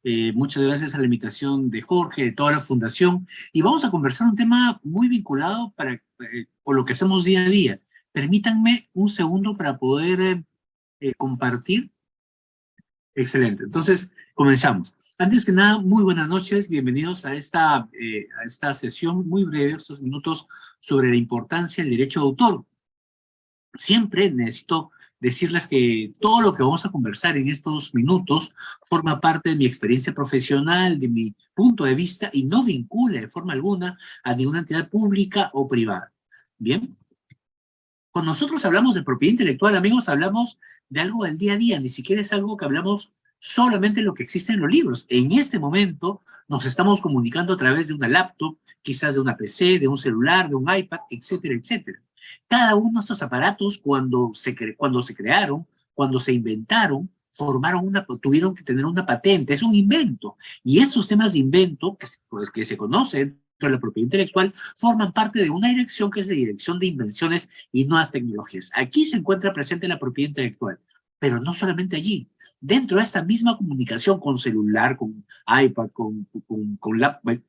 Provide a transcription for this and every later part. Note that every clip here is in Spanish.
Muchas gracias a la invitación de Jorge, de toda la fundación, y vamos a conversar un tema muy vinculado con lo que hacemos día a día. Permítanme un segundo para poder compartir. Excelente. Entonces, comenzamos. Antes que nada, muy buenas noches. Bienvenidos a esta sesión muy breve, estos minutos sobre la importancia del derecho de autor. Siempre necesito decirles que todo lo que vamos a conversar en estos minutos forma parte de mi experiencia profesional, de mi punto de vista y no vincula de forma alguna a ninguna entidad pública o privada. Bien, cuando nosotros hablamos de propiedad intelectual, amigos, hablamos de algo del día a día, ni siquiera es algo que hablamos solamente de lo que existe en los libros. En este momento nos estamos comunicando a través de una laptop, quizás de una PC, de un celular, de un iPad, etcétera, etcétera. Cada uno de estos aparatos, cuando se crearon, cuando se inventaron, tuvieron que tener una patente, es un invento. Y estos temas de invento, que se conocen dentro de la propiedad intelectual, forman parte de una dirección que es la Dirección de Invenciones y Nuevas Tecnologías. Aquí se encuentra presente la propiedad intelectual, pero no solamente allí. Dentro de esta misma comunicación con celular, con iPad, con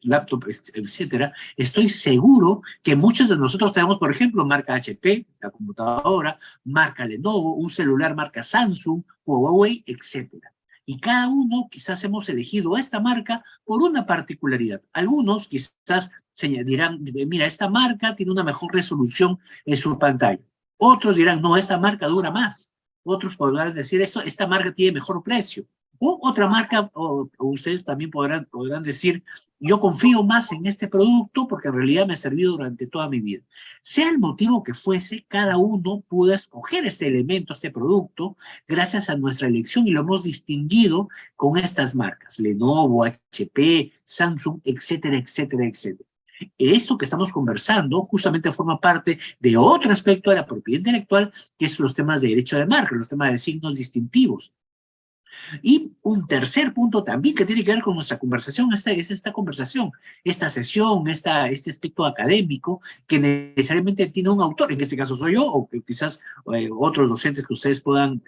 laptop, etcétera, estoy seguro que muchos de nosotros tenemos, por ejemplo, marca HP, la computadora, marca Lenovo, un celular marca Samsung, Huawei, etcétera. Y cada uno quizás hemos elegido esta marca por una particularidad. Algunos quizás dirán, mira, esta marca tiene una mejor resolución en su pantalla. Otros dirán, no, esta marca dura más. Otros podrán decir, esta marca tiene mejor precio. O otra marca, o ustedes también podrán decir, yo confío más en este producto porque en realidad me ha servido durante toda mi vida. Sea el motivo que fuese, cada uno pudo escoger este elemento, este producto, gracias a nuestra elección y lo hemos distinguido con estas marcas, Lenovo, HP, Samsung, etcétera, etcétera, etcétera. Esto que estamos conversando justamente forma parte de otro aspecto de la propiedad intelectual, que es los temas de derecho de marca, los temas de signos distintivos. Y un tercer punto también que tiene que ver con nuestra conversación, esta conversación, esta sesión, este aspecto académico que necesariamente tiene un autor, en este caso soy yo, o que quizás otros docentes que ustedes puedan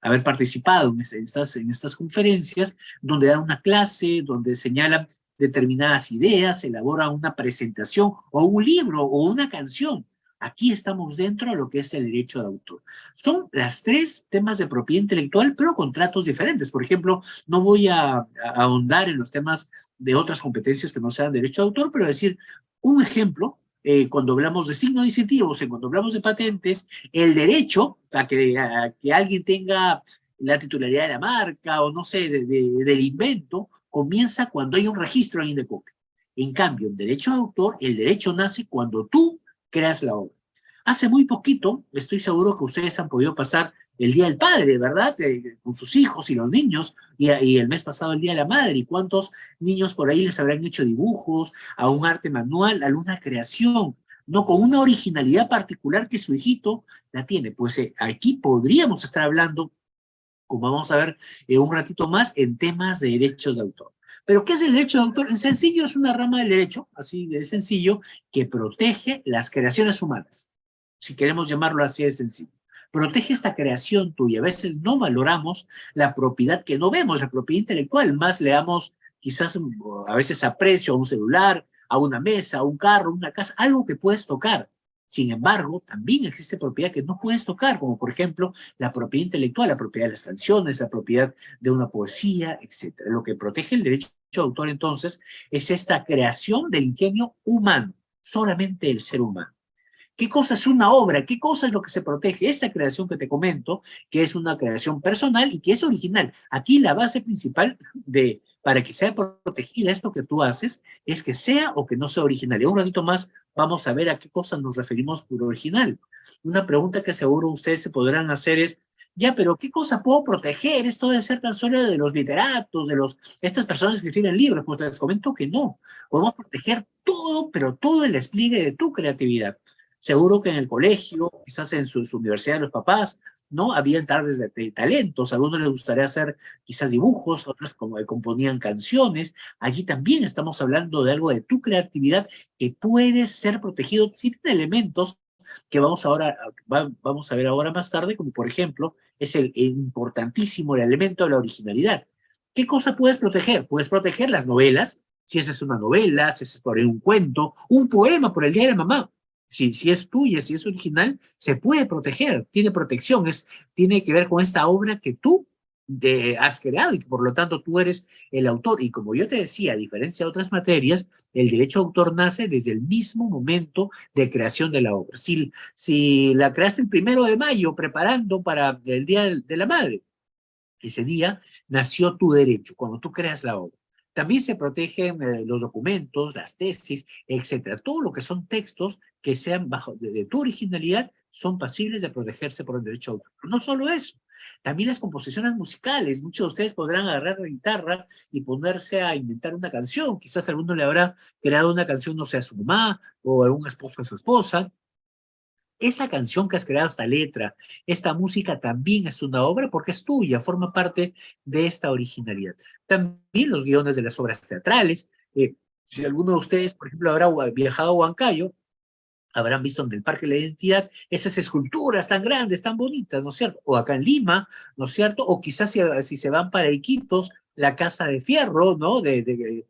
haber participado en estas conferencias, donde dan una clase, donde señalan determinadas ideas, elabora una presentación o un libro o una canción. Aquí estamos dentro de lo que es el derecho de autor. Son las tres temas de propiedad intelectual, pero con tratos diferentes. Por ejemplo, no voy a ahondar en los temas de otras competencias que no sean derecho de autor, pero decir un ejemplo, cuando hablamos de signos distintivos, cuando hablamos de patentes, el derecho a que alguien tenga la titularidad de la marca o no sé, del invento, comienza cuando hay un registro en Indecopy. En cambio, en derecho de autor, el derecho nace cuando tú creas la obra. Hace muy poquito, estoy seguro que ustedes han podido pasar el Día del Padre, ¿verdad? Con sus hijos y los niños, y el mes pasado el Día de la Madre, y cuántos niños por ahí les habrán hecho dibujos, a un arte manual, a una creación, no con una originalidad particular que su hijito la tiene. Pues aquí podríamos estar hablando, como vamos a ver un ratito más, en temas de derechos de autor. Pero ¿qué es el derecho de autor? En sencillo, es una rama del derecho, así de sencillo, que protege las creaciones humanas, si queremos llamarlo así de sencillo. Protege esta creación tuya. A veces no valoramos la propiedad que no vemos, la propiedad intelectual, más le damos quizás a veces aprecio a un celular, a una mesa, a un carro, a una casa, algo que puedes tocar. Sin embargo, también existe propiedad que no puedes tocar, como por ejemplo la propiedad intelectual, la propiedad de las canciones, la propiedad de una poesía, etcétera. Lo que protege el derecho de autor entonces es esta creación del ingenio humano, solamente el ser humano. ¿Qué cosa es una obra? ¿Qué cosa es lo que se protege? Esta creación que te comento, que es una creación personal y que es original. Aquí la base principal para que sea protegida esto que tú haces es que sea o que no sea original. Y un ratito más vamos a ver a qué cosa nos referimos por original. Una pregunta que seguro ustedes se podrán hacer es, ya, pero ¿qué cosa puedo proteger? Esto debe ser tan solo de los literatos, estas personas que escriben libros. Pues les comento que no. Podemos proteger todo, pero todo el despliegue de tu creatividad. Seguro que en el colegio, quizás en sus universidades, los papás, ¿no? Habían tardes de talentos, a algunos les gustaría hacer quizás dibujos, otros como componían canciones. Allí también estamos hablando de algo de tu creatividad que puede ser protegido si tiene elementos que vamos a ver ahora más tarde, como por ejemplo, es el importantísimo el elemento de la originalidad. ¿Qué cosa puedes proteger? Puedes proteger las novelas, si esa es una novela, si ese es por ahí un cuento, un poema por el Día de la Mamá. Si es tuya, si es original, se puede proteger, tiene protección, tiene que ver con esta obra que tú has creado y que por lo tanto tú eres el autor. Y como yo te decía, a diferencia de otras materias, el derecho de autor nace desde el mismo momento de creación de la obra. Si la creaste el 1 de mayo preparando para el Día de la Madre, ese día nació tu derecho, cuando tú creas la obra. También se protegen los documentos, las tesis, etcétera. Todo lo que son textos que sean bajo de tu originalidad son pasibles de protegerse por el derecho de autor. Pero no solo eso, también las composiciones musicales. Muchos de ustedes podrán agarrar la guitarra y ponerse a inventar una canción. Quizás alguno le habrá creado una canción, no sé, a su mamá o a un esposo a su esposa. Esa canción que has creado, esta letra, esta música también es una obra porque es tuya, forma parte de esta originalidad. También los guiones de las obras teatrales. Si alguno de ustedes, por ejemplo, habrá viajado a Huancayo, habrán visto en el Parque de la Identidad esas esculturas tan grandes, tan bonitas, ¿no es cierto? O acá en Lima, ¿no es cierto? O quizás si se van para Iquitos, la Casa de Fierro, ¿no? Que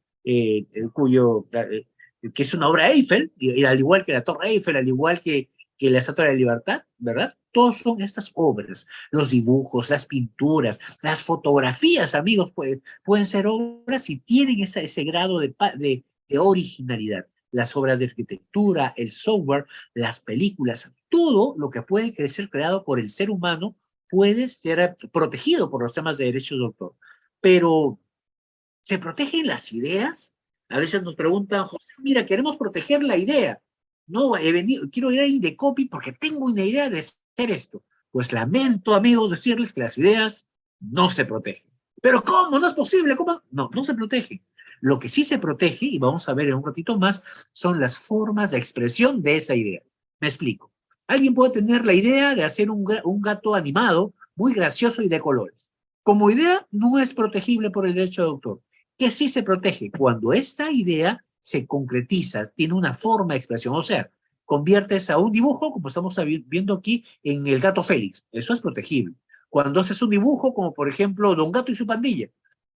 es una obra Eiffel, y al igual que la Torre Eiffel, al igual que la Estatua de la Libertad, ¿verdad? Todos son estas obras, los dibujos, las pinturas, las fotografías, amigos, pueden ser obras y tienen ese grado de originalidad. Las obras de arquitectura, el software, las películas, todo lo que puede ser creado por el ser humano puede ser protegido por los temas de derechos de autor. Pero, ¿se protegen las ideas? A veces nos preguntan, José, mira, queremos proteger la idea. No, quiero ir a Indecopy porque tengo una idea de hacer esto. Pues lamento, amigos, decirles que las ideas no se protegen. ¿Pero cómo? ¿No es posible? ¿Cómo? No, no se protegen. Lo que sí se protege, y vamos a ver en un ratito más, son las formas de expresión de esa idea. Me explico. Alguien puede tener la idea de hacer un gato animado muy gracioso y de colores. Como idea, no es protegible por el derecho de autor. Que sí se protege cuando esta idea se concretiza, tiene una forma de expresión, o sea, conviertes a un dibujo, como estamos viendo aquí, en el gato Félix. Eso es protegible. Cuando haces un dibujo, como por ejemplo Don Gato y su pandilla,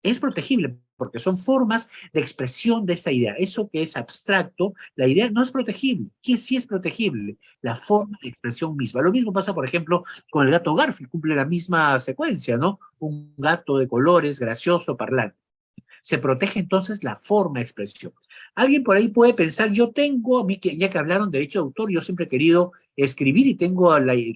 es protegible porque son formas de expresión de esa idea. Eso que es abstracto, la idea no es protegible. ¿Qué sí es protegible? La forma de expresión misma. Lo mismo pasa, por ejemplo, con el gato Garfield, cumple la misma secuencia, ¿no? Un gato de colores, gracioso, parlante. Se protege entonces la forma de expresión. Alguien por ahí puede pensar, yo tengo, a mí que ya que hablaron de derecho de autor, yo siempre he querido escribir y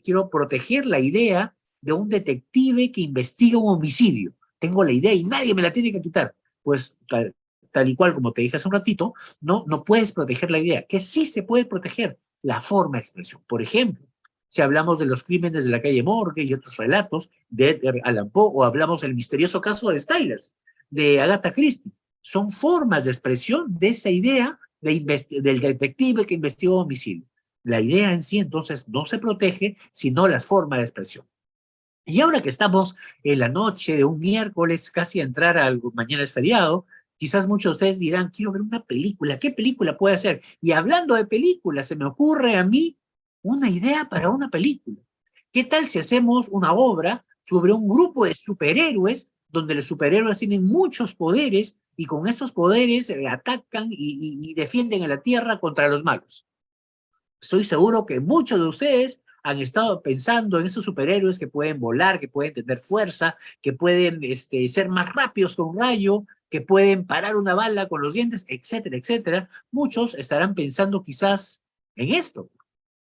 quiero proteger la idea de un detective que investiga un homicidio. Tengo la idea y nadie me la tiene que quitar. Pues tal y cual como te dije hace un ratito, no puedes proteger la idea. Que sí se puede proteger la forma de expresión. Por ejemplo, si hablamos de los crímenes de la calle Morgue y otros relatos de Edgar Allan Poe, o hablamos del misterioso caso de Stylers, de Agatha Christie. Son formas de expresión de esa idea del detective que investigó homicidio. La idea en sí, entonces, no se protege, sino las formas de expresión. Y ahora que estamos en la noche de un miércoles, casi a entrar mañana es feriado, quizás muchos de ustedes dirán, quiero ver una película, ¿qué película puede ser? Y hablando de películas, se me ocurre a mí una idea para una película. ¿Qué tal si hacemos una obra sobre un grupo de superhéroes donde los superhéroes tienen muchos poderes y con estos poderes atacan y defienden a la Tierra contra los malos? Estoy seguro que muchos de ustedes han estado pensando en esos superhéroes que pueden volar, que pueden tener fuerza, que pueden ser más rápidos con un rayo, que pueden parar una bala con los dientes, etcétera, etcétera. Muchos estarán pensando quizás en esto.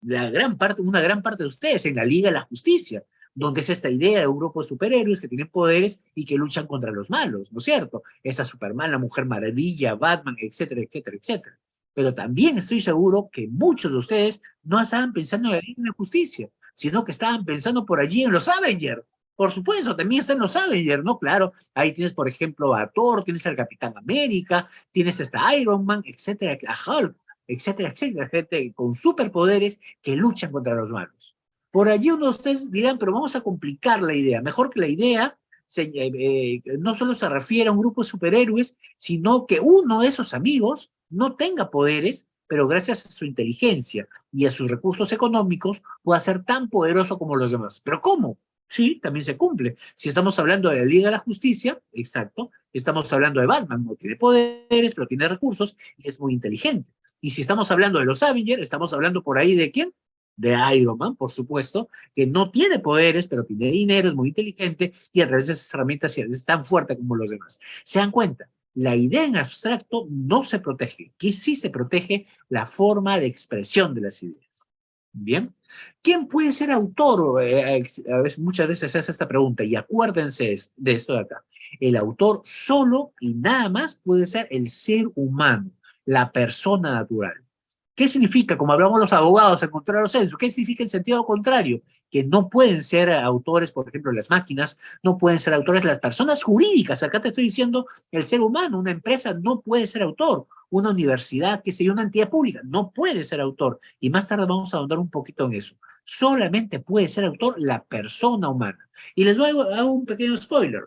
Una gran parte de ustedes en la Liga de la Justicia, donde es esta idea de un grupo de superhéroes que tienen poderes y que luchan contra los malos, ¿no es cierto? Esa Superman, la Mujer Maravilla, Batman, etcétera, etcétera, etcétera. Pero también estoy seguro que muchos de ustedes no estaban pensando en la Liga de la Justicia, sino que estaban pensando por allí en los Avengers. Por supuesto, también están los Avengers, ¿no? Claro, ahí tienes, por ejemplo, a Thor, tienes al Capitán América, tienes hasta Iron Man, etcétera, a Hulk, etcétera, etcétera, gente con superpoderes que luchan contra los malos. Por allí uno de ustedes dirán, pero vamos a complicar la idea. Mejor que la idea no solo se refiere a un grupo de superhéroes, sino que uno de esos amigos no tenga poderes, pero gracias a su inteligencia y a sus recursos económicos pueda ser tan poderoso como los demás. ¿Pero cómo? Sí, también se cumple. Si estamos hablando de la Liga de la Justicia, exacto, estamos hablando de Batman, no tiene poderes, pero tiene recursos y es muy inteligente. Y si estamos hablando de los Avengers, estamos hablando por ahí de ¿quién? De Iron Man, por supuesto, que no tiene poderes, pero tiene dinero, es muy inteligente y a través de esas herramientas es tan fuerte como los demás. ¿Se dan cuenta? La idea en abstracto no se protege, que sí se protege la forma de expresión de las ideas. Bien. ¿Quién puede ser autor? A veces, muchas veces se hace esta pregunta y acuérdense de esto de acá. El autor solo y nada más puede ser el ser humano, la persona natural. ¿Qué significa? Como hablamos los abogados en contrario sensu, ¿qué significa en sentido contrario? Que no pueden ser autores, por ejemplo, las máquinas, no pueden ser autores las personas jurídicas. Acá te estoy diciendo el ser humano, una empresa no puede ser autor, una universidad, que sea una entidad pública, no puede ser autor. Y más tarde vamos a ahondar un poquito en eso. Solamente puede ser autor la persona humana. Y les voy a dar un pequeño spoiler.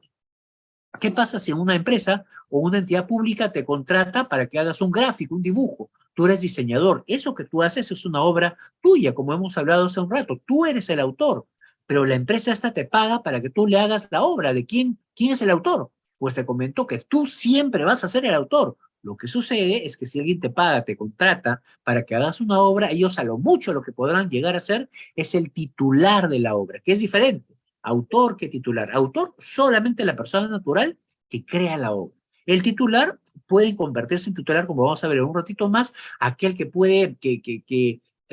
¿Qué pasa si una empresa o una entidad pública te contrata para que hagas un gráfico, un dibujo? Tú eres diseñador. Eso que tú haces es una obra tuya, como hemos hablado hace un rato. Tú eres el autor, pero la empresa esta te paga para que tú le hagas la obra. ¿De quién es el autor? Pues te comentó que tú siempre vas a ser el autor. Lo que sucede es que si alguien te paga, te contrata para que hagas una obra, ellos a lo mucho lo que podrán llegar a ser es el titular de la obra, que es diferente. Autor que titular. Autor solamente la persona natural que crea la obra. El titular puede convertirse en titular, como vamos a ver en un ratito más, aquel que puede,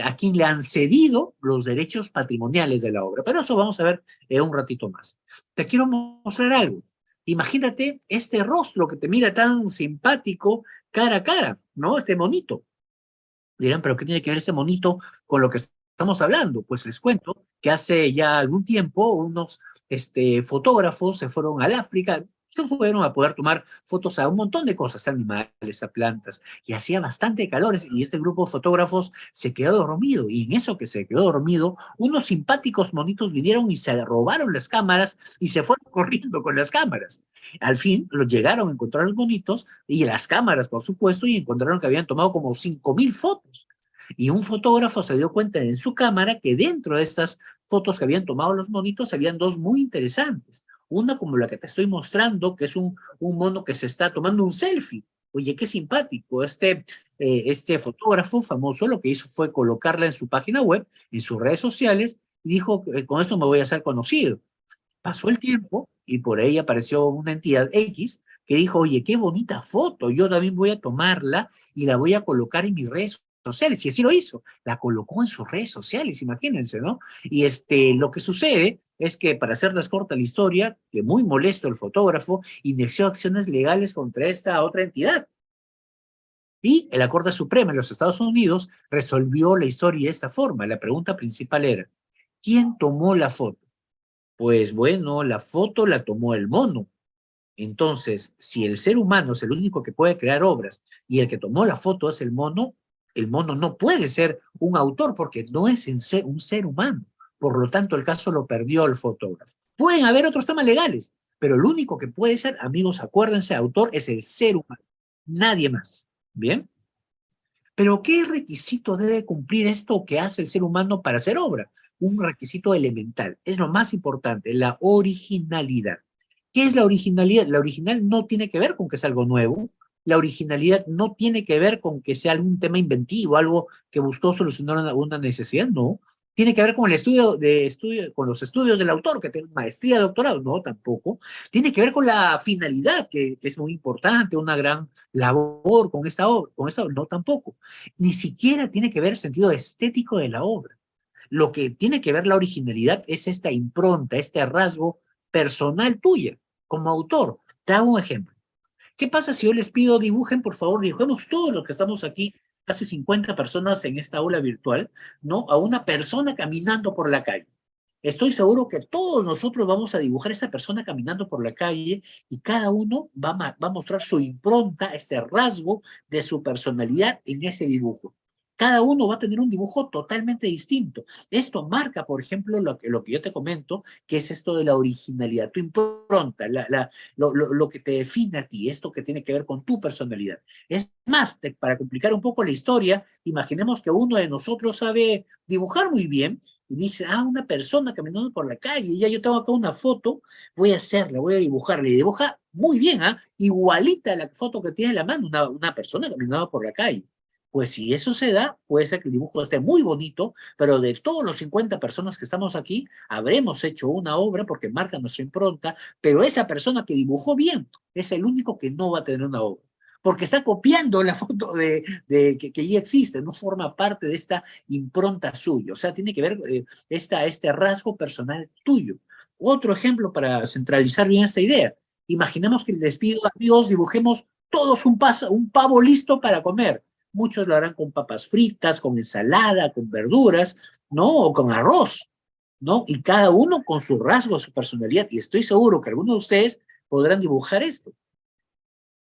a quien le han cedido los derechos patrimoniales de la obra. Pero eso vamos a ver en un ratito más. Te quiero mostrar algo. Imagínate este rostro que te mira tan simpático cara a cara, ¿no? Este monito. Dirán, pero ¿qué tiene que ver ese monito con lo que estamos hablando? Pues les cuento que hace ya algún tiempo unos fotógrafos se fueron al África, se fueron a poder tomar fotos a un montón de cosas, a animales, a plantas, y hacía bastante calor, y este grupo de fotógrafos se quedó dormido, y en eso que se quedó dormido, unos simpáticos monitos vinieron y se robaron las cámaras y se fueron corriendo con las cámaras. Al fin, los llegaron a encontrar los monitos y las cámaras, por supuesto, y encontraron que habían tomado como 5.000 fotos. Y un fotógrafo se dio cuenta en su cámara que dentro de estas fotos que habían tomado los monitos habían dos muy interesantes. Una como la que te estoy mostrando, que es un mono que se está tomando un selfie. Oye, qué simpático. Este fotógrafo famoso lo que hizo fue colocarla en su página web, en sus redes sociales, y dijo, con esto me voy a hacer conocido. Pasó el tiempo y por ahí apareció una entidad X que dijo, oye, qué bonita foto, yo también voy a tomarla y la voy a colocar en mis redes sociales. Y así lo hizo, la colocó en sus redes sociales, imagínense, ¿no? Y lo que sucede es que, para hacerles corta la historia, que muy molesto el fotógrafo, inició acciones legales contra esta otra entidad. Y la Corte Suprema de los Estados Unidos resolvió la historia de esta forma. La pregunta principal era, ¿quién tomó la foto? Pues bueno, la foto la tomó el mono. Entonces, si el ser humano es el único que puede crear obras y el que tomó la foto es el mono no puede ser un autor porque no es un ser humano. Por lo tanto, el caso lo perdió el fotógrafo. Pueden haber otros temas legales, pero el único que puede ser, amigos, acuérdense, autor es el ser humano, nadie más. ¿Bien? Pero ¿qué requisito debe cumplir esto que hace el ser humano para hacer obra? Un requisito elemental, es lo más importante, la originalidad. ¿Qué es la originalidad? La original no tiene que ver con que sea algo nuevo, la originalidad no tiene que ver con que sea algún tema inventivo, algo que buscó solucionar una necesidad, no. Tiene que ver con con los estudios del autor, que tiene maestría, doctorado, no, tampoco. Tiene que ver con la finalidad, que es muy importante, una gran labor con esta obra, no, tampoco. Ni siquiera tiene que ver el sentido estético de la obra. Lo que tiene que ver la originalidad es esta impronta, este rasgo personal tuya como autor. Te hago un ejemplo. ¿Qué pasa si yo les pido dibujen, por favor, dibujemos todos los que estamos aquí, casi 50 personas en esta aula virtual, ¿no? A una persona caminando por la calle. Estoy seguro que todos nosotros vamos a dibujar a esa persona caminando por la calle y cada uno va a mostrar su impronta, este rasgo de su personalidad en ese dibujo. Cada uno va a tener un dibujo totalmente distinto. Esto marca, por ejemplo, lo que yo te comento, que es esto de la originalidad, tu impronta, lo que te define a ti, esto que tiene que ver con tu personalidad. Es más, para complicar un poco la historia, imaginemos que uno de nosotros sabe dibujar muy bien y dice, una persona caminando por la calle, ya yo tengo acá una foto, voy a hacerla, voy a dibujarla, y dibuja muy bien, igualita a la foto que tiene en la mano una persona caminando por la calle. Pues si eso se da, puede ser que el dibujo esté muy bonito, pero de todos los 50 personas que estamos aquí, habremos hecho una obra porque marca nuestra impronta, pero esa persona que dibujó bien es el único que no va a tener una obra, porque está copiando la foto que ya existe, no forma parte de esta impronta suya, o sea, tiene que ver este rasgo personal tuyo. Otro ejemplo para centralizar bien esta idea. Imaginemos que les pido a Dios, dibujemos todos un pavo listo para comer. Muchos lo harán con papas fritas, con ensalada, con verduras, ¿no? O con arroz, ¿no? Y cada uno con su rasgo, su personalidad. Y estoy seguro que algunos de ustedes podrán dibujar esto.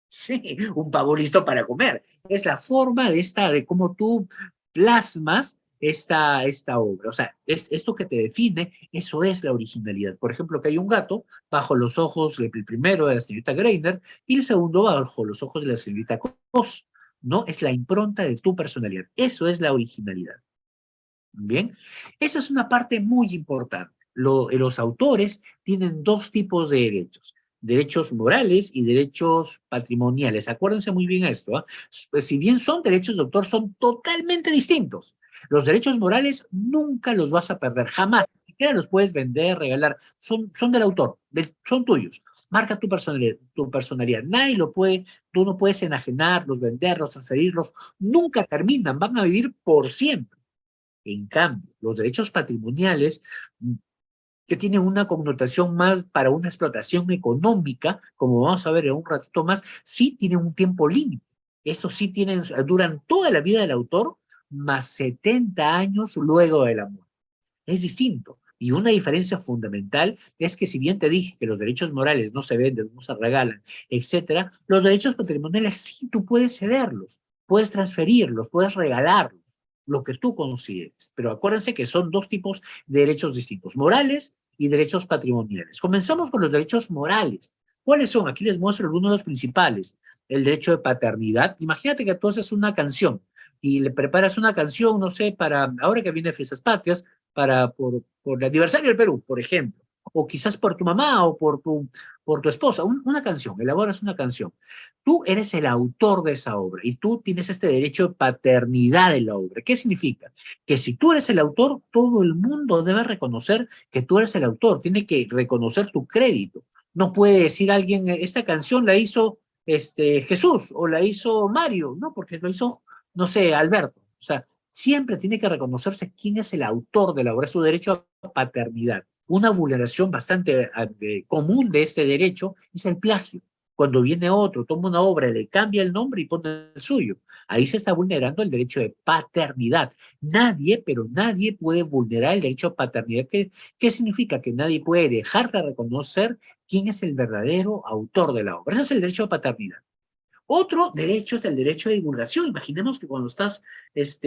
Sí, un pavo listo para comer. Es la forma de cómo tú plasmas esta obra. O sea, esto que te define, eso es la originalidad. Por ejemplo, que hay un gato bajo los ojos, el primero de la señorita Greiner y el segundo bajo los ojos de la señorita Cos. ¿No? Es la impronta de tu personalidad. Eso es la originalidad. Bien, esa es una parte muy importante. Los autores tienen dos tipos de derechos morales y derechos patrimoniales. Acuérdense muy bien esto, ¿eh? Pues, si bien son derechos de autor, son totalmente distintos. Los derechos morales nunca los vas a perder, jamás. Ni siquiera los puedes vender, regalar. Son del autor, son tuyos. Marca tu personalidad. Nadie lo puede, tú no puedes enajenarlos, venderlos, transferirlos. Nunca terminan, van a vivir por siempre. En cambio, los derechos patrimoniales, que tienen una connotación más para una explotación económica, como vamos a ver en un ratito más, sí tienen un tiempo límite. Estos sí duran toda la vida del autor, más 70 años luego de la muerte. Es distinto. Y una diferencia fundamental es que si bien te dije que los derechos morales no se venden, no se regalan, etcétera, los derechos patrimoniales sí tú puedes cederlos, puedes transferirlos, puedes regalarlos, lo que tú consideres. Pero acuérdense que son dos tipos de derechos distintos, morales y derechos patrimoniales. Comenzamos con los derechos morales. ¿Cuáles son? Aquí les muestro algunos de los principales. El derecho de paternidad. Imagínate que tú haces una canción y le preparas una canción, no sé, para ahora que viene Fiestas Patrias, por el aniversario del Perú, por ejemplo, o quizás por tu mamá o por tu esposa, una canción, elaboras una canción. Tú eres el autor de esa obra y tú tienes este derecho de paternidad de la obra. ¿Qué significa? Que si tú eres el autor, todo el mundo debe reconocer que tú eres el autor, tiene que reconocer tu crédito. No puede decir alguien, esta canción la hizo Jesús o la hizo Mario, no, porque lo hizo, no sé, Alberto. O sea, siempre tiene que reconocerse quién es el autor de la obra, su derecho a paternidad. Una vulneración bastante común de este derecho es el plagio. Cuando viene otro, toma una obra, le cambia el nombre y pone el suyo. Ahí se está vulnerando el derecho de paternidad. Nadie, pero nadie puede vulnerar el derecho a paternidad. ¿Qué significa? Que nadie puede dejar de reconocer quién es el verdadero autor de la obra. Ese es el derecho a paternidad. Otro derecho es el derecho de divulgación. Imaginemos que cuando estás,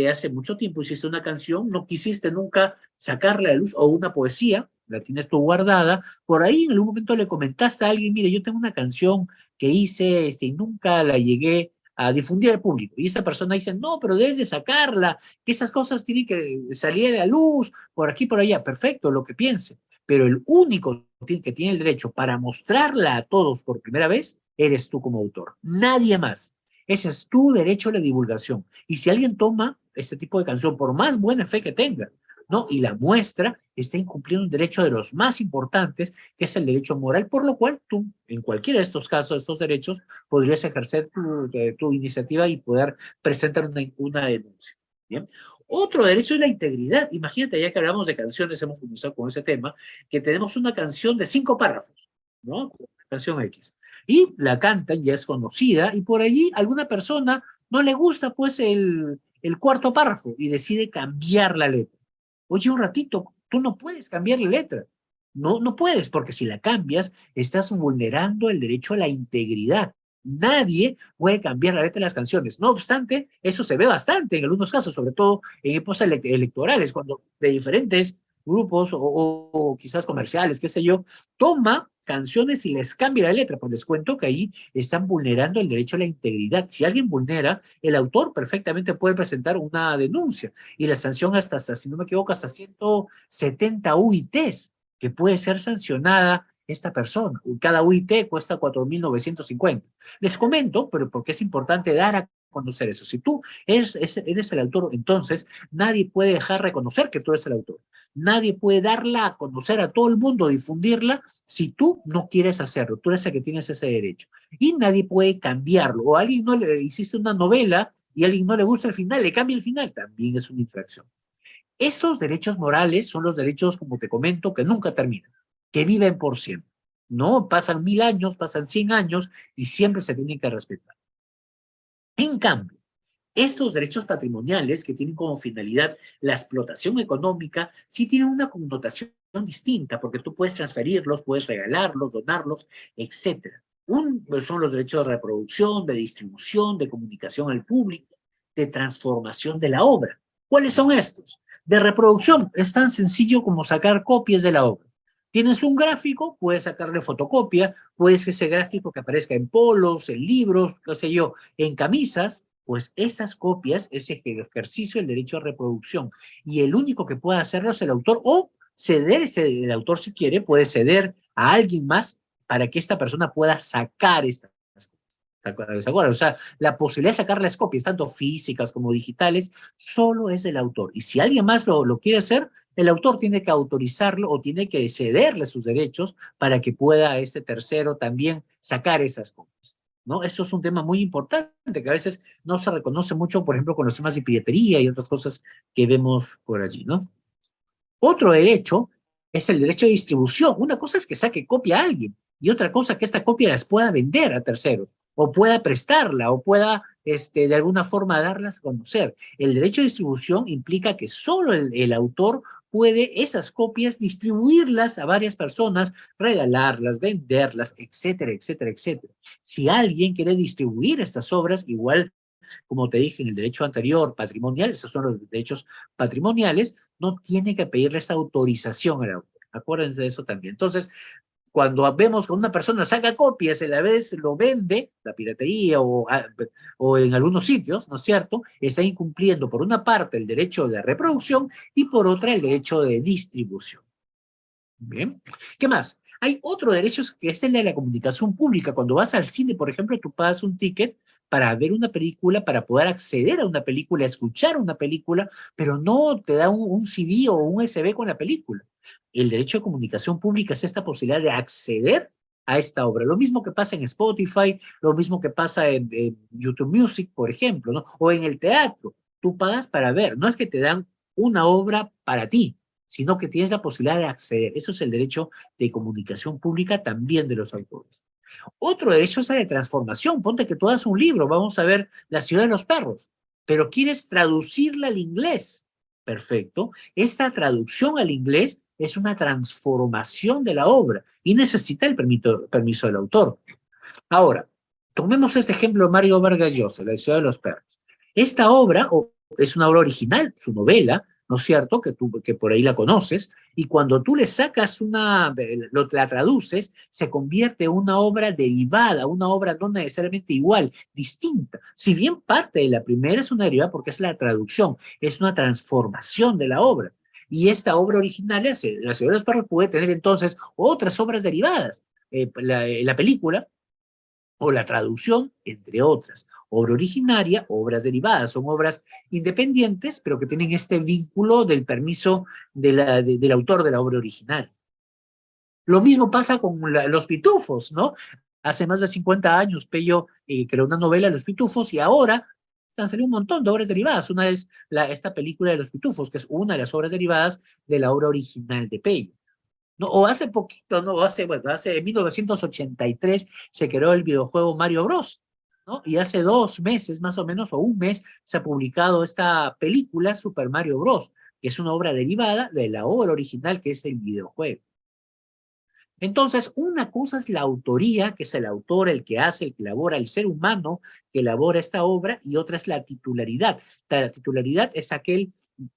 hace mucho tiempo hiciste una canción, no quisiste nunca sacarla a la luz, o una poesía, la tienes tú guardada, por ahí en algún momento le comentaste a alguien, mire, yo tengo una canción que hice, y nunca la llegué a difundir al público. Y esta persona dice, no, pero debes de sacarla, que esas cosas tienen que salir a la luz, por aquí, por allá, perfecto, lo que piense. Pero el único que tiene el derecho para mostrarla a todos por primera vez eres tú como autor, nadie más. Ese es tu derecho a la divulgación. Y si alguien toma este tipo de canción, por más buena fe que tenga, ¿no? Y la muestra, está incumpliendo un derecho de los más importantes, que es el derecho moral, por lo cual tú, en cualquiera de estos casos, estos derechos, podrías ejercer tu iniciativa y poder presentar una denuncia. ¿Bien? Otro derecho es la integridad. Imagínate, ya que hablamos de canciones, hemos comenzado con ese tema, que tenemos una canción de 5 párrafos, ¿no? Canción X. Y la cantan, ya es conocida, y por allí alguna persona no le gusta pues el cuarto párrafo y decide cambiar la letra. Oye, un ratito, tú no puedes cambiar la letra. No, no puedes, porque si la cambias, estás vulnerando el derecho a la integridad. Nadie puede cambiar la letra de las canciones. No obstante, eso se ve bastante en algunos casos, sobre todo en épocas electorales, cuando de diferentes grupos o quizás comerciales, qué sé yo, toma canciones y les cambia la letra, pues les cuento que ahí están vulnerando el derecho a la integridad. Si alguien vulnera, el autor perfectamente puede presentar una denuncia y la sanción hasta si no me equivoco, hasta 170 UITs que puede ser sancionada esta persona. Cada UIT cuesta 4.950. Les comento, pero porque es importante dar a conocer eso. Si tú eres el autor, entonces nadie puede dejar reconocer que tú eres el autor. Nadie puede darla a conocer a todo el mundo, difundirla, si tú no quieres hacerlo. Tú eres el que tienes ese derecho. Y nadie puede cambiarlo. O a alguien no le hiciste una novela y a alguien no le gusta el final, le cambia el final. También es una infracción. Estos derechos morales son los derechos, como te comento, que nunca terminan, que viven por siempre. No pasan 1000 años, pasan 100 años y siempre se tienen que respetar. En cambio, estos derechos patrimoniales que tienen como finalidad la explotación económica, sí tienen una connotación distinta, porque tú puedes transferirlos, puedes regalarlos, donarlos, etcétera. Pues son los derechos de reproducción, de distribución, de comunicación al público, de transformación de la obra. ¿Cuáles son estos? De reproducción, es tan sencillo como sacar copias de la obra. Tienes un gráfico, puedes sacarle fotocopia, puedes ese gráfico que aparezca en polos, en libros, qué sé yo, en camisas, pues esas copias es el ejercicio del derecho a reproducción. Y el único que puede hacerlo es el autor, o ceder, el autor si quiere, puede ceder a alguien más para que esta persona pueda sacar estas copias. O sea, la posibilidad de sacar las copias, tanto físicas como digitales, solo es del autor. Y si alguien más lo quiere hacer, el autor tiene que autorizarlo o tiene que cederle sus derechos para que pueda este tercero también sacar esas copias. ¿No? Eso es un tema muy importante que a veces no se reconoce mucho, por ejemplo, con los temas de piratería y otras cosas que vemos por allí, ¿no? Otro derecho es el derecho de distribución. Una cosa es que saque copia a alguien y otra cosa que esta copia las pueda vender a terceros o pueda prestarla o pueda de alguna forma darlas a conocer. El derecho de distribución implica que solo el autor puede esas copias distribuirlas a varias personas, regalarlas, venderlas, etcétera, etcétera, etcétera. Si alguien quiere distribuir estas obras, igual como te dije en el derecho anterior, patrimonial, esos son los derechos patrimoniales, no tiene que pedirles autorización al autor. Acuérdense de eso también. Entonces, cuando vemos que una persona saca copias y a la vez lo vende, la piratería o en algunos sitios, ¿no es cierto? Está incumpliendo por una parte el derecho de reproducción y por otra el derecho de distribución. Bien. ¿Qué más? Hay otro derecho que es el de la comunicación pública. Cuando vas al cine, por ejemplo, tú pagas un ticket para ver una película, para poder acceder a una película, escuchar una película, pero no te da un CD o un USB con la película. El derecho de comunicación pública es esta posibilidad de acceder a esta obra. Lo mismo que pasa en Spotify, lo mismo que pasa en YouTube Music, por ejemplo, ¿no? O en el teatro. Tú pagas para ver. No es que te dan una obra para ti, sino que tienes la posibilidad de acceder. Eso es el derecho de comunicación pública también de los autores. Otro derecho es el de transformación. Ponte que tú das un libro, vamos a ver La ciudad de los perros, pero quieres traducirla al inglés. Perfecto. Esta traducción al inglés es una transformación de la obra y necesita el permiso del autor. Ahora, tomemos este ejemplo de Mario Vargas Llosa, La ciudad de los perros. Esta obra es una obra original, su novela, ¿no es cierto? Que por ahí la conoces, y cuando tú le sacas la traduces, se convierte en una obra derivada, una obra no necesariamente igual, distinta. Si bien parte de la primera es una derivada porque es la traducción, es una transformación de la obra. Y esta obra original, La ciudad de los perros, puede tener entonces otras obras derivadas. La película o la traducción, entre otras. Obra originaria, obras derivadas, son obras independientes, pero que tienen este vínculo del permiso del autor de la obra original. Lo mismo pasa con los pitufos, ¿no? Hace más de 50 años Pello creó una novela, Los Pitufos, y ahora han salido un montón de obras derivadas. Una es esta película de Los Pitufos, que es una de las obras derivadas de la obra original de Pello. No, o hace poquito, ¿no? Hace 1983 se creó el videojuego Mario Bros, ¿no? Y hace 2 meses más o menos, o un mes, se ha publicado esta película Super Mario Bros, que es una obra derivada de la obra original que es el videojuego. Entonces, una cosa es la autoría, que es el autor, el que hace, el que elabora, el ser humano que elabora esta obra, y otra es la titularidad. La titularidad es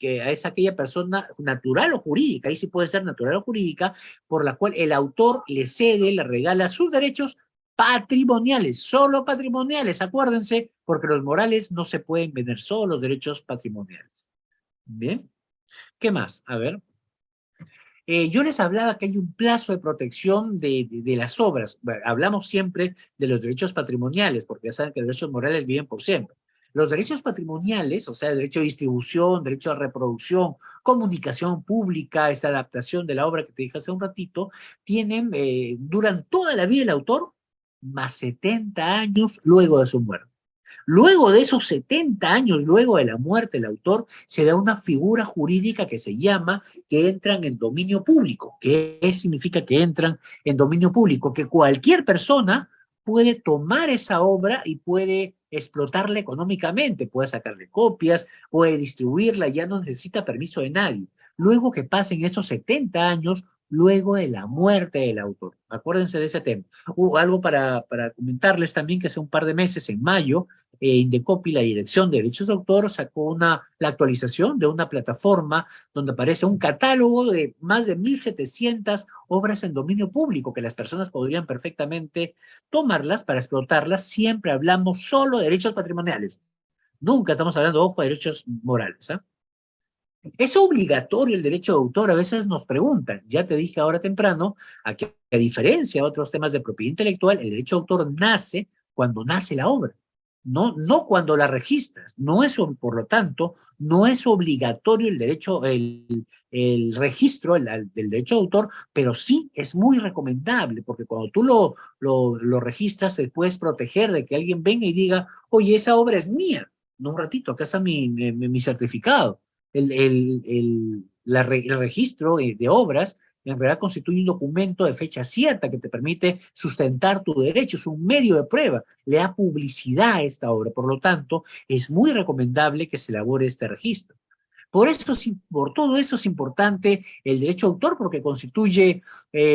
es aquella persona natural o jurídica, ahí sí puede ser natural o jurídica, por la cual el autor le cede, le regala sus derechos patrimoniales, solo patrimoniales, acuérdense, porque los morales no se pueden vender, solo los derechos patrimoniales. Bien, ¿qué más? A ver. Yo les hablaba que hay un plazo de protección de las obras. Bueno, hablamos siempre de los derechos patrimoniales, porque ya saben que los derechos morales viven por siempre. Los derechos patrimoniales, o sea, derecho a distribución, derecho a reproducción, comunicación pública, esa adaptación de la obra que te dije hace un ratito, duran toda la vida del autor, más 70 años luego de su muerte. Luego de esos 70 años, luego de la muerte del autor, se da una figura jurídica que se llama que entran en dominio público. ¿Qué significa que entran en dominio público? Que cualquier persona puede tomar esa obra y puede explotarla económicamente, puede sacarle copias, puede distribuirla, ya no necesita permiso de nadie. Luego que pasen esos 70 años, luego de la muerte del autor. Acuérdense de ese tema. Algo para comentarles también que hace un par de meses, en mayo, Indecopi, la Dirección de Derechos de Autor, sacó la actualización de una plataforma donde aparece un catálogo de más de 1.700 obras en dominio público que las personas podrían perfectamente tomarlas para explotarlas. Siempre hablamos solo de derechos patrimoniales. Nunca estamos hablando, ojo, de derechos morales. ¿Eh? ¿Es obligatorio el derecho de autor? A veces nos preguntan. Ya te dije ahora temprano, a diferencia de otros temas de propiedad intelectual, el derecho de autor nace cuando nace la obra, no cuando la registras. No es, por lo tanto, no es obligatorio el registro del derecho de autor, pero sí es muy recomendable, porque cuando tú lo registras, te puedes proteger de que alguien venga y diga, oye, esa obra es mía. No, un ratito, acá está mi certificado. El registro de obras en realidad constituye un documento de fecha cierta que te permite sustentar tu derecho, es un medio de prueba, le da publicidad a esta obra, por lo tanto, es muy recomendable que se elabore este registro. Por todo eso es importante el derecho de autor, porque constituye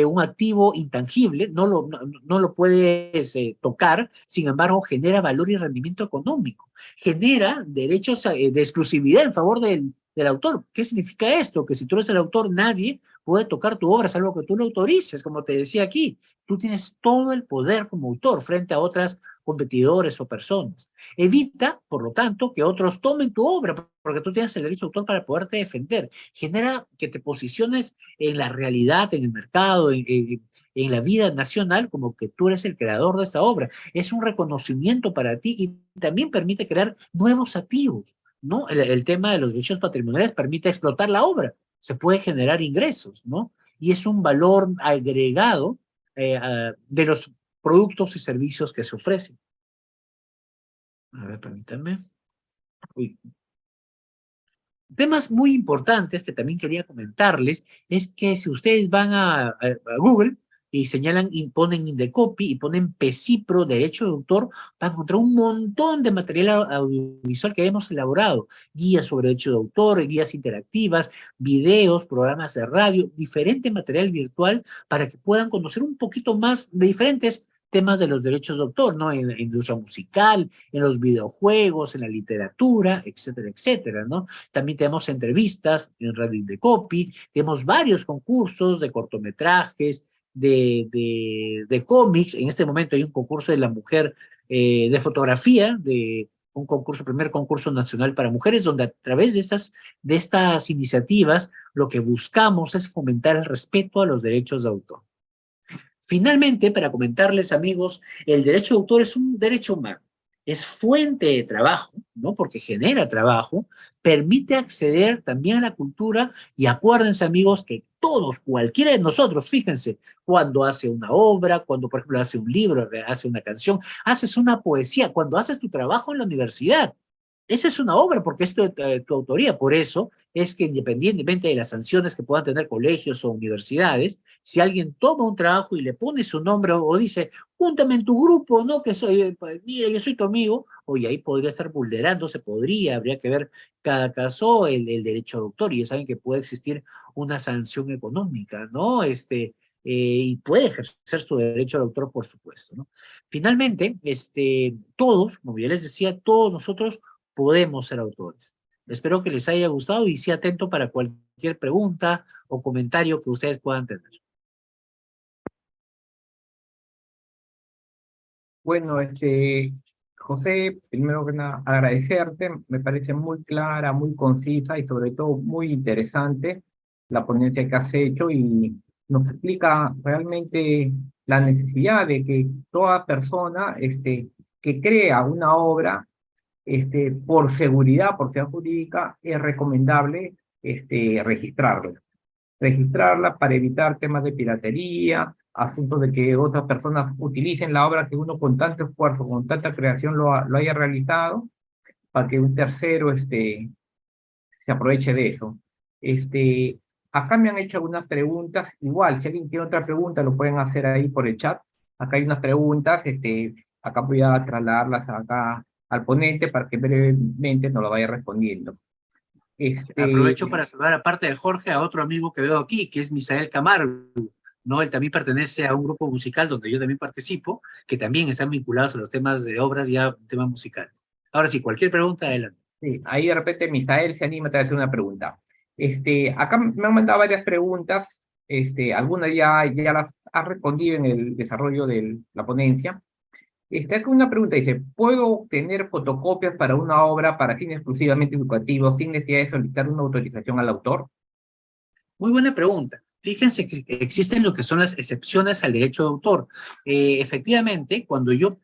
un activo intangible, no lo puedes tocar, sin embargo genera valor y rendimiento económico, genera derechos de exclusividad en favor del autor. ¿Qué significa esto? Que si tú eres el autor, nadie puede tocar tu obra, salvo que tú lo autorices, como te decía aquí. Tú tienes todo el poder como autor frente a otras competidores o personas. Evita, por lo tanto, que otros tomen tu obra, porque tú tienes el derecho de autor para poderte defender. Genera que te posiciones en la realidad, en el mercado, en la vida nacional, como que tú eres el creador de esta obra. Es un reconocimiento para ti y también permite crear nuevos activos, ¿no? El tema de los derechos patrimoniales permite explotar la obra, se puede generar ingresos, ¿no? Y es un valor agregado de los productos y servicios que se ofrecen. A ver, permítanme. Uy. Temas muy importantes que también quería comentarles es que si ustedes van a Google y señalan y ponen Indecopy y ponen PECIPRO, derecho de autor, van a encontrar un montón de material audiovisual que hemos elaborado, guías sobre derecho de autor, guías interactivas, videos, programas de radio, diferente material virtual para que puedan conocer un poquito más de diferentes temas de los derechos de autor, ¿no? En la industria musical, en los videojuegos, en la literatura, etcétera, etcétera, ¿no? También tenemos entrevistas en Radio Indecopy, tenemos varios concursos de cortometrajes, de cómics. En este momento hay un concurso de la mujer de fotografía, de un concurso, primer concurso nacional para mujeres, donde a través de estas iniciativas lo que buscamos es fomentar el respeto a los derechos de autor. Finalmente, para comentarles, amigos, el derecho de autor es un derecho humano, es fuente de trabajo, ¿no? Porque genera trabajo, permite acceder también a la cultura y acuérdense, amigos, que todos, cualquiera de nosotros, fíjense, cuando hace una obra, cuando, por ejemplo, hace un libro, hace una canción, haces una poesía, cuando haces tu trabajo en la universidad, esa es una obra porque es tu autoría. Por eso es que independientemente de las sanciones que puedan tener colegios o universidades, si alguien toma un trabajo y le pone su nombre o dice, júntame en tu grupo, ¿no? Que soy, mira, yo soy tu amigo, oye, ahí podría estar vulnerándose, habría que ver cada caso el derecho de autor y ya saben que puede existir una sanción económica, ¿no? y puede ejercer su derecho de autor, por supuesto, ¿no? Finalmente, todos, como ya les decía, todos nosotros podemos ser autores. Espero que les haya gustado y sea atento para cualquier pregunta o comentario que ustedes puedan tener. Bueno, José, primero que nada, agradecerte, me parece muy clara, muy concisa y sobre todo muy interesante la ponencia que has hecho y nos explica realmente la necesidad de que toda persona que crea una obra, por seguridad, por seguridad jurídica, es recomendable registrarla para evitar temas de piratería, asuntos de que otras personas utilicen la obra que uno con tanto esfuerzo, con tanta creación lo haya realizado, para que un tercero se aproveche de eso. Este, Acá me han hecho algunas preguntas, igual, si alguien tiene otra pregunta, lo pueden hacer ahí por el chat. Acá hay unas preguntas, acá voy a trasladarlas acá al ponente para que brevemente nos lo vaya respondiendo. Este, Aprovecho para saludar, aparte de Jorge, a otro amigo que veo aquí, que es Misael Camargo, ¿no? Él también pertenece a un grupo musical donde yo también participo, que también están vinculados a los temas de obras, ya temas musicales. Ahora sí, cualquier pregunta, adelante. Sí, ahí de repente Misael se anima a hacer una pregunta. Acá me han mandado varias preguntas, algunas ya las ha respondido en el desarrollo de la ponencia. Acá una pregunta dice, ¿puedo obtener fotocopias para una obra para fines exclusivamente educativos sin necesidad de solicitar una autorización al autor? Muy buena pregunta. Fíjense que existen lo que son las excepciones al derecho de autor. Efectivamente, cuando yo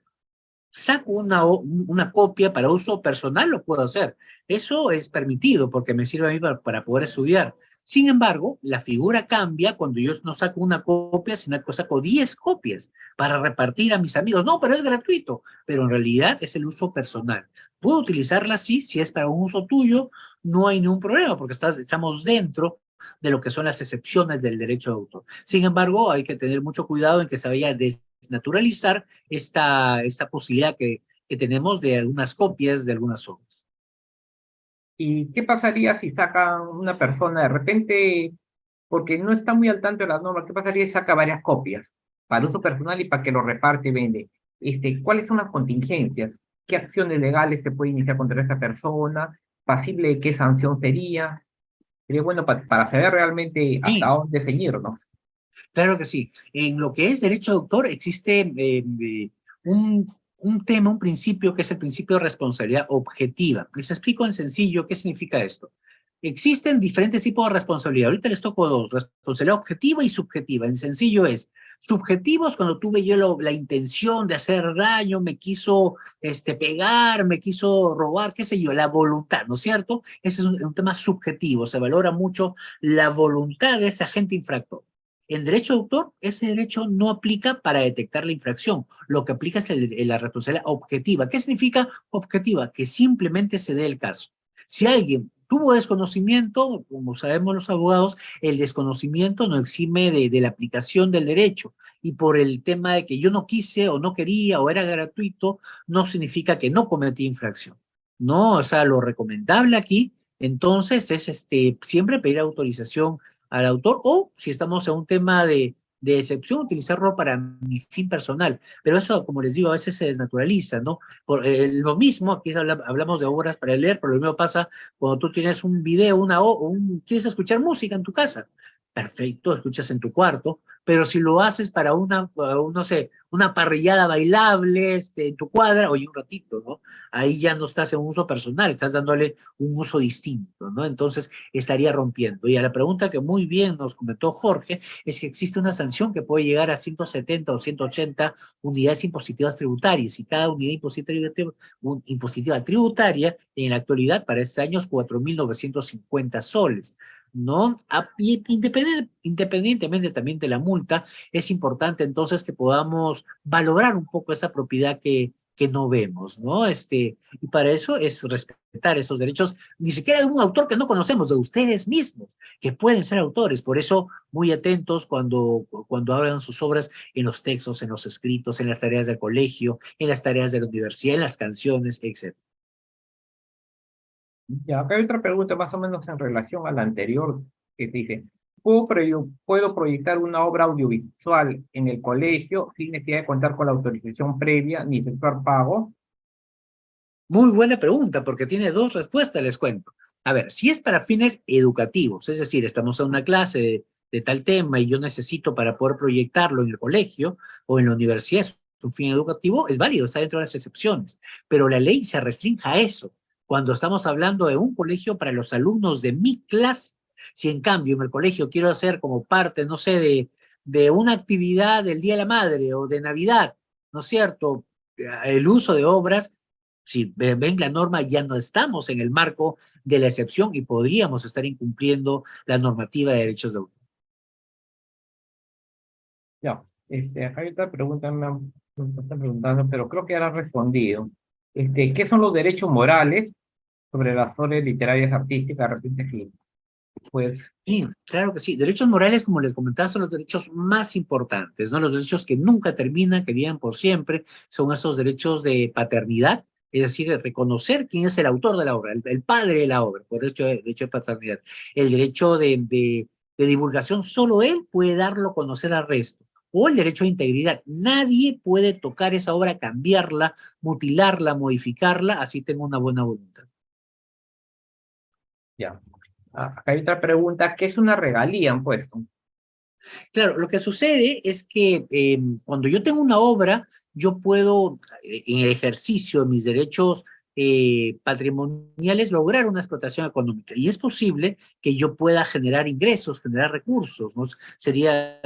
saco una copia para uso personal, lo puedo hacer. Eso es permitido porque me sirve a mí para poder estudiar. Sin embargo, la figura cambia cuando yo no saco una copia, sino que saco 10 copias para repartir a mis amigos. No, pero es gratuito, pero en realidad es el uso personal. Puedo utilizarla así, si es para un uso tuyo, no hay ningún problema porque estamos dentro de lo que son las excepciones del derecho de autor. Sin embargo, hay que tener mucho cuidado en que se vaya a desnaturalizar esta posibilidad que tenemos de algunas copias de algunas obras. ¿Y qué pasaría si saca una persona de repente, porque no está muy al tanto de las normas, qué pasaría si saca varias copias para uso personal y para que lo reparte y vende? ¿Cuáles son las contingencias? ¿Qué acciones legales se puede iniciar contra esa persona? ¿Pasible de qué sanción sería? Sería bueno para saber realmente hasta Sí, dónde ceñirnos. claro que sí. En lo que es derecho de autor existe un, un tema, un principio que es el principio de responsabilidad objetiva. Les explico en sencillo qué significa esto. Existen diferentes tipos de responsabilidad. Ahorita les toco dos, responsabilidad objetiva y subjetiva. En sencillo es, subjetivos cuando tuve yo la intención de hacer daño, me quiso pegar, me quiso robar, qué sé yo, la voluntad, ¿no es cierto? Ese es un tema subjetivo, se valora mucho la voluntad de ese agente infractor. En derecho de autor, ese derecho no aplica para detectar la infracción. Lo que aplica es la responsabilidad objetiva. ¿Qué significa objetiva? Que simplemente se dé el caso. Si alguien tuvo desconocimiento, como sabemos los abogados, el desconocimiento no exime de la aplicación del derecho. Y por el tema de que yo no quise o no quería o era gratuito, no significa que no cometí infracción. No, o sea, lo recomendable aquí, entonces, es siempre pedir autorización al autor o si estamos en un tema de excepción, utilizarlo para mi fin personal. Pero eso, como les digo, a veces se desnaturaliza, ¿no? Lo mismo, aquí hablamos de obras para leer, pero lo mismo pasa cuando tú tienes un video, quieres escuchar música en tu casa. Perfecto, escuchas en tu cuarto, pero si lo haces para no sé, una parrillada bailable en tu cuadra, oye, un ratito, ¿no? Ahí ya no estás en un uso personal, estás dándole un uso distinto, ¿no? Entonces estaría rompiendo. Y a la pregunta que muy bien nos comentó Jorge, es que existe una sanción que puede llegar a 170 o 180 unidades impositivas tributarias, y cada unidad impositiva tributaria en la actualidad para este año es 4.950 soles. ¿No? Independientemente también de la multa, es importante entonces que podamos valorar un poco esa propiedad que no vemos, ¿no? Y para eso es respetar esos derechos, ni siquiera de un autor que no conocemos, de ustedes mismos, que pueden ser autores. Por eso, muy atentos cuando hablan sus obras en los textos, en los escritos, en las tareas del colegio, en las tareas de la universidad, en las canciones, etc. Ya, acá hay otra pregunta más o menos en relación a la anterior que dice, puedo proyectar una obra audiovisual en el colegio sin necesidad de contar con la autorización previa ni efectuar pago? Muy buena pregunta, porque tiene dos respuestas, les cuento. A ver, si es para fines educativos, es decir, estamos en una clase de tal tema y yo necesito para poder proyectarlo en el colegio o en la universidad, es un fin educativo, es válido, está dentro de las excepciones, pero la ley se restringe a eso. Cuando estamos hablando de un colegio para los alumnos de mi clase, si en cambio en el colegio quiero hacer como parte, no sé, de una actividad del Día de la Madre o de Navidad, ¿no es cierto? El uso de obras, si ven la norma, ya no estamos en el marco de la excepción y podríamos estar incumpliendo la normativa de derechos de autor. Ya, acá hay otra pregunta, me están preguntando, pero creo que ya la has respondido. ¿Qué son los derechos morales sobre las obras literarias artísticas? Repite aquí. Pues, Sí, claro que sí. Derechos morales, como les comentaba, son los derechos más importantes, ¿no? Los derechos que nunca terminan, que viven por siempre, son esos derechos de paternidad, es decir, de reconocer quién es el autor de la obra, el padre de la obra, por derecho de paternidad. El derecho de divulgación, solo él puede darlo a conocer al resto. O el derecho de integridad. Nadie puede tocar esa obra, cambiarla, mutilarla, modificarla, así tenga una buena voluntad. ya. Acá hay otra pregunta, ¿qué es una regalía? Han puesto. Claro, lo que sucede es que cuando yo tengo una obra, yo puedo, en el ejercicio de mis derechos patrimoniales, lograr una explotación económica. Y es posible que yo pueda generar ingresos, generar recursos, ¿no? Sería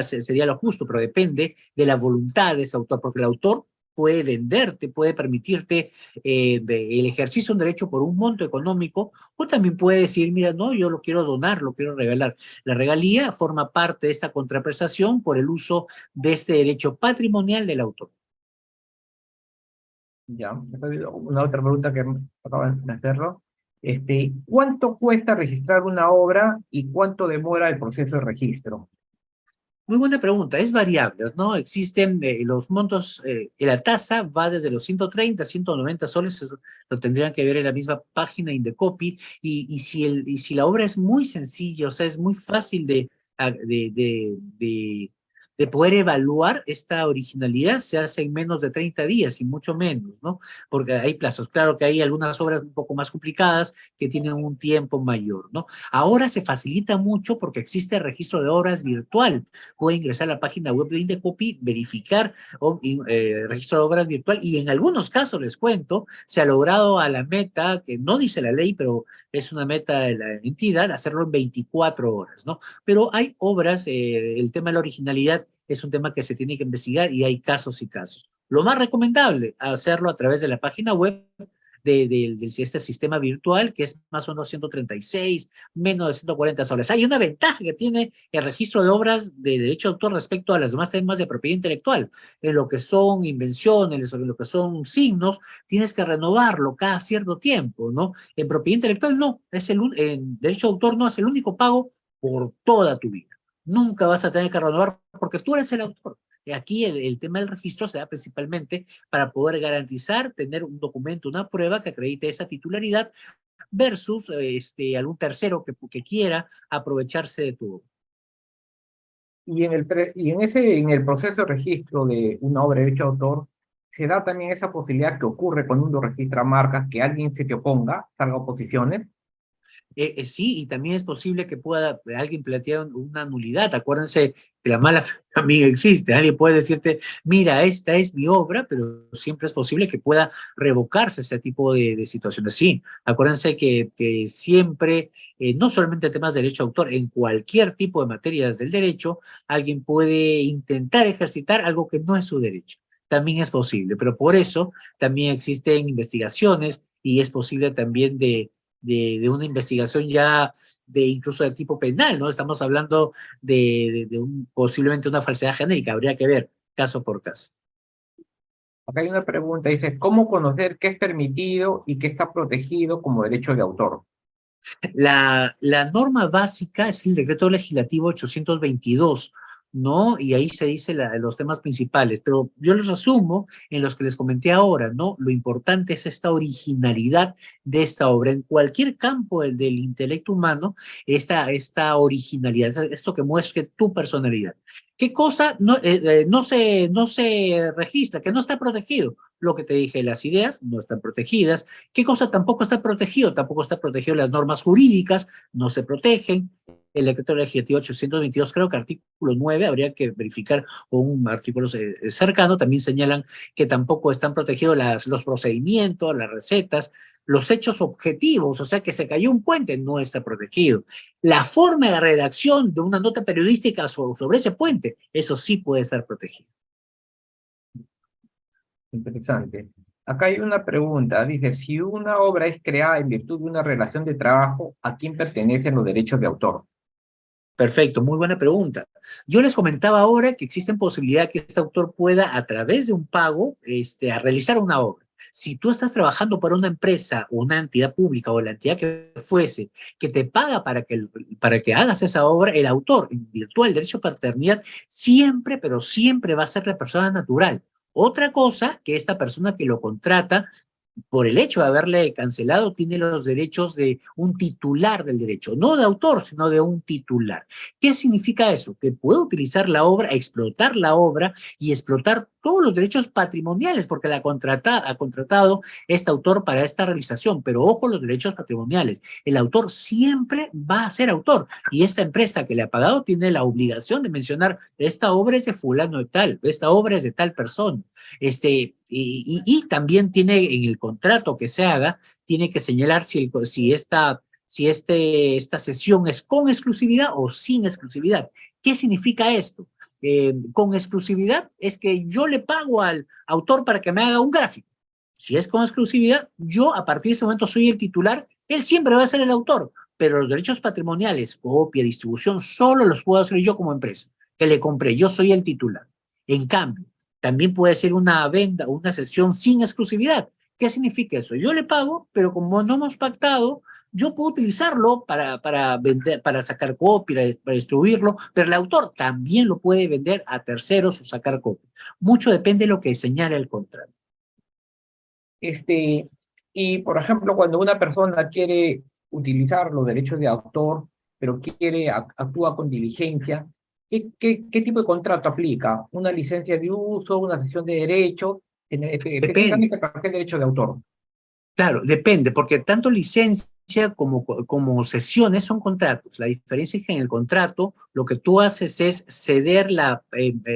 lo justo, pero depende de la voluntad de ese autor, porque el autor puede venderte, puede permitirte el ejercicio de un derecho por un monto económico, o también puede decir, mira, no, yo lo quiero donar, lo quiero regalar. La regalía forma parte de esta contraprestación por el uso de este derecho patrimonial del autor. Ya, acá hay una otra pregunta que acaban de hacerlo. ¿Cuánto cuesta registrar una obra y cuánto demora el proceso de registro? Muy buena pregunta, es variable, ¿no? Existen los montos, la tasa va desde los 130 a 190 soles, eso lo tendrían que ver en la misma página Indecopy, y si la obra es muy sencilla, o sea, es muy fácil de poder evaluar esta originalidad, se hace en menos de 30 días y mucho menos, ¿no? Porque hay plazos, claro que hay algunas obras un poco más complicadas que tienen un tiempo mayor, ¿no? Ahora se facilita mucho porque existe el registro de obras virtual. Puede ingresar a la página web de Indecopy, verificar registro de obras virtual, y en algunos casos, les cuento, se ha logrado a la meta, que no dice la ley, pero es una meta de la entidad, hacerlo en 24 horas, ¿no? Pero hay obras, el tema de la originalidad es un tema que se tiene que investigar y hay casos y casos. Lo más recomendable, hacerlo a través de la página web de este sistema virtual, que es más o menos 136, menos de 140 soles. Hay una ventaja que tiene el registro de obras de derecho de autor respecto a las demás temas de propiedad intelectual. En lo que son invenciones, en lo que son signos, tienes que renovarlo cada cierto tiempo, ¿no? En propiedad intelectual no, en derecho de autor no es el único pago por toda tu vida. Nunca vas a tener que renovar porque tú eres el autor. Aquí el tema del registro se da principalmente para poder garantizar tener un documento, una prueba que acredite esa titularidad versus algún tercero que quiera aprovecharse de tu obra. En el proceso de registro de una obra de derecho de autor, se da también esa posibilidad que ocurre cuando uno registra marcas, que alguien se te oponga, salga oposiciones. Sí, y también es posible que pueda alguien plantear una nulidad. Acuérdense que la mala fe también existe. Alguien puede decirte, mira, esta es mi obra, pero siempre es posible que pueda revocarse ese tipo de situaciones. Sí, acuérdense que siempre, no solamente en temas de derecho de autor, en cualquier tipo de materias del derecho, alguien puede intentar ejercitar algo que no es su derecho. También es posible, pero por eso también existen investigaciones y es posible también de una investigación ya de incluso de tipo penal, ¿no? Estamos hablando posiblemente una falsedad genérica, habría que ver caso por caso. Acá hay una pregunta, dice, ¿cómo conocer qué es permitido y qué está protegido como derecho de autor? La norma básica es el decreto legislativo 822, ¿no? Y ahí se dice los temas principales, pero yo les resumo en los que les comenté ahora, ¿no? Lo importante es esta originalidad de esta obra. En cualquier campo del intelecto humano, esta originalidad, esto que muestre tu personalidad. ¿Qué cosa no se registra, que no está protegido? Lo que te dije, las ideas no están protegidas. ¿Qué cosa tampoco está protegido? Tampoco está protegido las normas jurídicas, no se protegen. El decreto legislativo 822, creo que artículo 9, habría que verificar con un artículo cercano, también señalan que tampoco están protegidos los procedimientos, las recetas, los hechos objetivos, o sea que se cayó un puente, no está protegido. La forma de redacción de una nota periodística sobre ese puente, eso sí puede estar protegido. Interesante. Acá hay una pregunta, dice, si una obra es creada en virtud de una relación de trabajo, ¿a quién pertenecen los derechos de autor? Perfecto, muy buena pregunta. Yo les comentaba ahora que existen posibilidades que este autor pueda, a través de un pago, a realizar una obra. Si tú estás trabajando para una empresa o una entidad pública o la entidad que fuese, que te paga para que hagas esa obra, el autor, en virtud del derecho de paternidad, siempre, pero siempre va a ser la persona natural. Otra cosa que esta persona que lo contrata por el hecho de haberle cancelado, tiene los derechos de un titular del derecho, no de autor, sino de un titular. ¿Qué significa eso? Que puede utilizar la obra, explotar la obra y explotar todos los derechos patrimoniales, porque ha contratado este autor para esta realización, pero ojo los derechos patrimoniales. El autor siempre va a ser autor y esta empresa que le ha pagado tiene la obligación de mencionar, esta obra es de fulano de tal, esta obra es de tal persona. Y también tiene en el contrato que se haga, tiene que señalar si esta sesión es con exclusividad o sin exclusividad. ¿Qué significa esto? Con exclusividad es que yo le pago al autor para que me haga un gráfico. Si es con exclusividad, yo a partir de ese momento soy el titular, él siempre va a ser el autor, pero los derechos patrimoniales, copia, distribución, solo los puedo hacer yo como empresa, que le compré, yo soy el titular. En cambio, también puede ser una venta, una sesión sin exclusividad. ¿Qué significa eso? Yo le pago, pero como no hemos pactado, yo puedo utilizarlo para vender, para sacar copia, para distribuirlo, pero el autor también lo puede vender a terceros o sacar copia. Mucho depende de lo que señala el contrato. Y por ejemplo, cuando una persona quiere utilizar los derechos de autor, pero actúa con diligencia, ¿qué tipo de contrato aplica? ¿Una licencia de uso, una cesión de derechos? Depende. Específicamente para qué derecho de autor. Claro, depende, porque tanto licencia como sesiones son contratos. La diferencia es que en el contrato lo que tú haces es ceder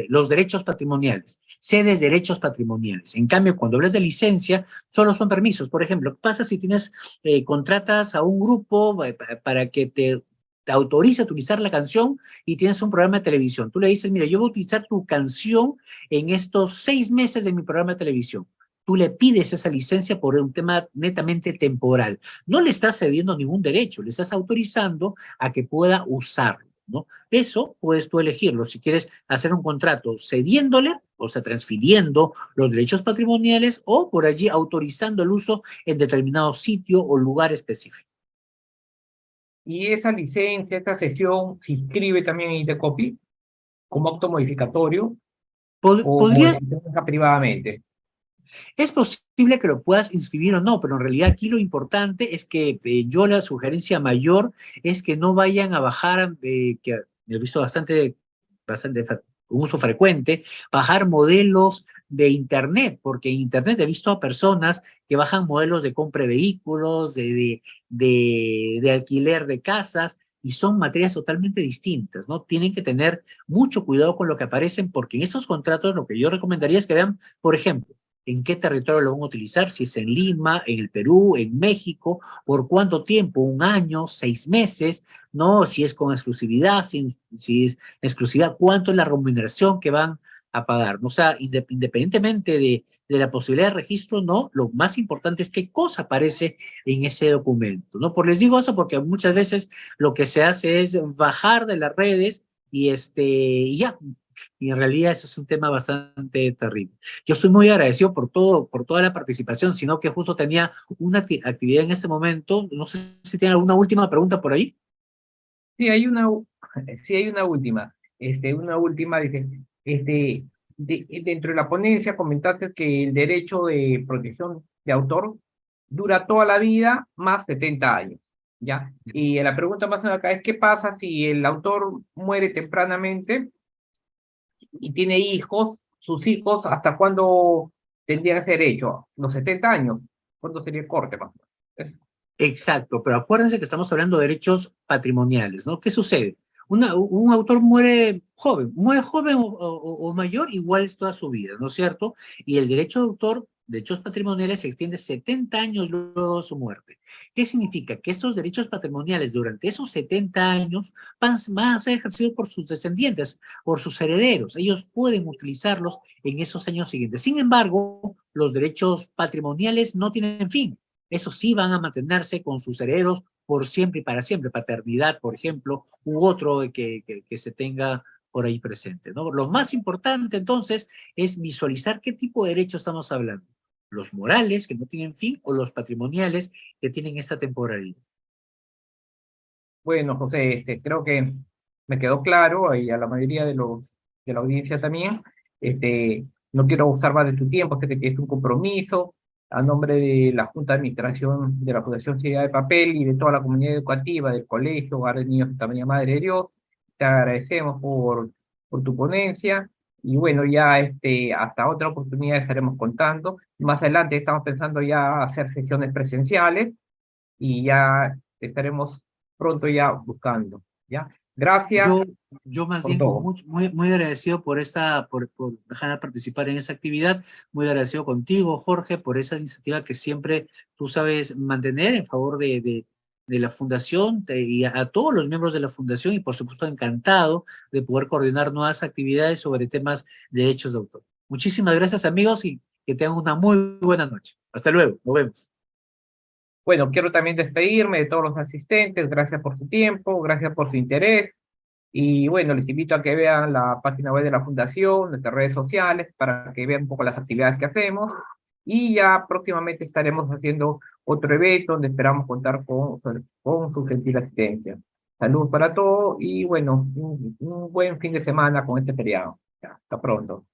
los derechos patrimoniales, cedes derechos patrimoniales. En cambio, cuando hablas de licencia, solo son permisos. Por ejemplo, ¿qué pasa si contratas a un grupo para que te autorice a utilizar la canción y tienes un programa de televisión? Tú le dices, mira, yo voy a utilizar tu canción en estos 6 meses de mi programa de televisión. Tú le pides esa licencia por un tema netamente temporal. No le estás cediendo ningún derecho, le estás autorizando a que pueda usarlo, ¿no? Eso puedes tú elegirlo. Si quieres hacer un contrato cediéndole, o sea, transfiriendo los derechos patrimoniales o por allí autorizando el uso en determinado sitio o lugar específico. Y esa licencia, esta sesión, se inscribe también en Intercopy como acto modificatorio o Podrías la deja privadamente. Es posible que lo puedas inscribir o no, pero en realidad aquí lo importante es que yo la sugerencia mayor es que no vayan a bajar, que he visto bastante un uso frecuente, bajar modelos de Internet, porque en Internet he visto a personas que bajan modelos de compra de vehículos, de alquiler de casas, y son materias totalmente distintas, ¿no? Tienen que tener mucho cuidado con lo que aparecen, porque en esos contratos lo que yo recomendaría es que vean, por ejemplo, en qué territorio lo van a utilizar, si es en Lima, en el Perú, en México, por cuánto tiempo, 1 año, 6 meses, ¿no? Si es con exclusividad, si es exclusividad, cuánto es la remuneración que van a pagar, ¿no? O sea, independientemente de la posibilidad de registro, ¿no? Lo más importante es qué cosa aparece en ese documento, ¿no? Les digo eso porque muchas veces lo que se hace es bajar de las redes y ya, y en realidad ese es un tema bastante terrible. Yo estoy muy agradecido por toda la participación, sino que justo tenía una actividad en este momento. No sé si tiene alguna última pregunta por ahí. Sí, hay una última. Una última, dice, dentro de la ponencia comentaste que el derecho de protección de autor dura toda la vida más 70 años, ¿ya? Y la pregunta más acá es, ¿qué pasa si el autor muere tempranamente y tiene hijos? Sus hijos, ¿hasta cuándo tendrían ese derecho? ¿Los 70 años? ¿Cuándo sería el corte más o menos? Exacto, pero acuérdense que estamos hablando de derechos patrimoniales, ¿no? ¿Qué sucede? Un autor muere joven o mayor, igual es toda su vida, ¿no es cierto? Y el derecho de autor, derechos patrimoniales, se extiende 70 años luego de su muerte. ¿Qué significa? Que estos derechos patrimoniales durante esos 70 años van a ser ejercidos por sus descendientes, por sus herederos. Ellos pueden utilizarlos en esos años siguientes. Sin embargo, los derechos patrimoniales no tienen fin. Eso sí, van a mantenerse con sus herederos por siempre y para siempre, paternidad, por ejemplo, u otro que se tenga por ahí presente, ¿no? Lo más importante, entonces, es visualizar qué tipo de derechos estamos hablando. Los morales, que no tienen fin, o los patrimoniales, que tienen esta temporalidad. Bueno, José, creo que me quedó claro y a la mayoría de la audiencia también. No quiero usar más de tu tiempo, sé que es un compromiso. A nombre de la Junta de Administración de la Fundación Ciudad de Papel y de toda la comunidad educativa del Colegio Hogar de Niños de Tamaña Madre de Dios, te agradecemos por tu ponencia. Y bueno, ya hasta otra oportunidad estaremos contando. Más adelante estamos pensando ya hacer sesiones presenciales y ya estaremos pronto ya buscando, ¿ya? Gracias Yo, yo más por bien todo. muy agradecido por dejar participar en esa actividad, muy agradecido contigo, Jorge, por esa iniciativa que siempre tú sabes mantener en favor de la fundación y a todos los miembros de la fundación y por supuesto encantado de poder coordinar nuevas actividades sobre temas de derechos de autor. Muchísimas gracias amigos y que tengan una muy buena noche. Hasta luego, nos vemos. Bueno, quiero también despedirme de todos los asistentes, gracias por su tiempo, gracias por su interés, y bueno, les invito a que vean la página web de la Fundación, nuestras redes sociales, para que vean un poco las actividades que hacemos, y ya próximamente estaremos haciendo otro evento donde esperamos contar con su gentil asistencia. Salud para todos y bueno, un buen fin de semana con este feriado. Ya, hasta pronto.